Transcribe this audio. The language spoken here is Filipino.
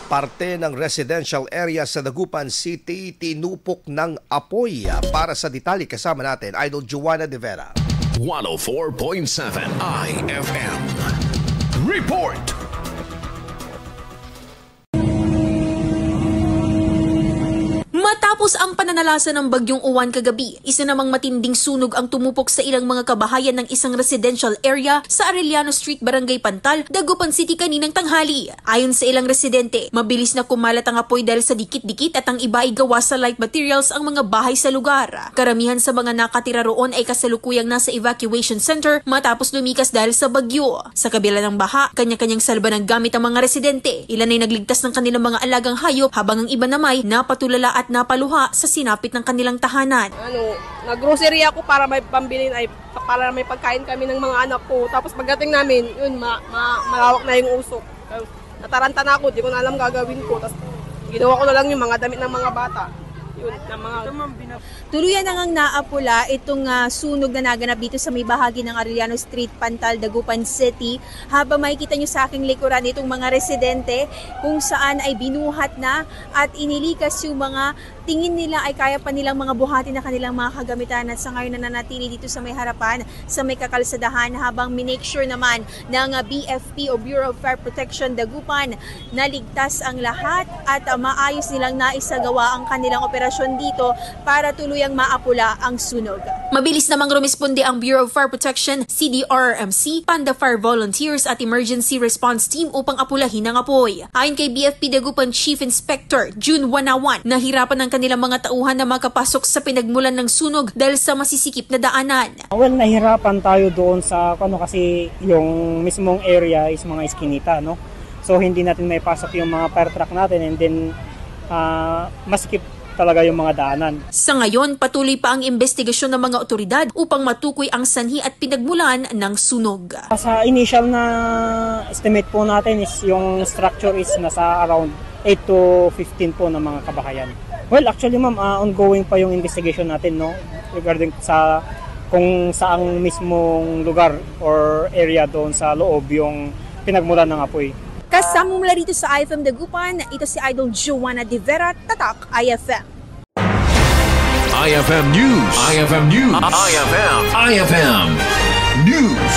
Parte ng residential area sa Dagupan City tinupok ng apoy. Para sa detalye kasama natin, Idol Joanna De Vera. 104.7 IFM Report. Matapos ang pananalasa ng Bagyong Uwan kagabi, isa namang matinding sunog ang tumupok sa ilang mga kabahayan ng isang residential area sa Arellano Street, Barangay Pantal, Dagupan City kaninang tanghali. Ayon sa ilang residente, mabilis na kumalat ang apoy dahil sa dikit-dikit at ang iba ay gawa sa light materials ang mga bahay sa lugar. Karamihan sa mga nakatira roon ay kasalukuyang nasa evacuation center matapos lumikas dahil sa bagyo. Sa kabila ng baha, kanya-kanyang salba ng gamit ang mga residente. Ilan ay nagligtas ng kanilang mga alagang hayop habang ang iba naman napatulala at napaluha sa sinapit ng kanilang tahanan. Nag-grocery ako para may pambilin para may pagkain kami ng mga anak ko. Tapos pagdating namin, yun, malawak na yung usok. Nataranta na ako, di ko na alam gagawin ko. Tapos ginawa ko na lang yung mga damit ng mga bata. Yun, Tuluyan na ngang naapula itong sunog na naganap dito sa may bahagi ng Arellano Street, Pantal, Dagupan City. Habang makikita nyo sa aking likuran itong mga residente kung saan ay binuhat na at inilikas yung mga tingin nila ay kaya pa nilang mga buhati na kanilang mga kagamitan at sa ngayon nananatili dito sa may harapan, sa may kakalsadahan habang minake sure naman ng BFP o Bureau of Fire Protection Dagupan na ligtas ang lahat at maayos nilang naisagawa ang kanilang operasyon dito para tuluyang maapula ang sunog. Mabilis namang rumisponde ang Bureau of Fire Protection, CDRRMC, Panda Fire Volunteers at Emergency Response Team upang apulahin ang apoy. Ayon kay BFP Dagupan Chief Inspector June Wanawan, nahirapan ng kanilang mga tauhan na makapasok sa pinagmulan ng sunog dahil sa masisikip na daanan. Well, nahirapan tayo doon sa kasi yung mismong area is mga iskinita, no? So hindi natin may pasok yung mga fire truck natin and then masikip talaga yung mga daanan. Sa ngayon, patuloy pa ang investigasyon ng mga otoridad upang matukoy ang sanhi at pinagmulan ng sunog. Sa initial na estimate po natin is yung structure is nasa around 8 to 15 po ng mga kabahayan. Well, actually ma'am, ongoing pa yung investigation natin, no, regarding sa kung saang mismong lugar or area doon sa loob yung pinagmulan ng apoy. Kasama mula dito sa IFM Dagupan, ito si Idol Joanna De Vera, Tatak IFM. IFM News. IFM News. IFM News.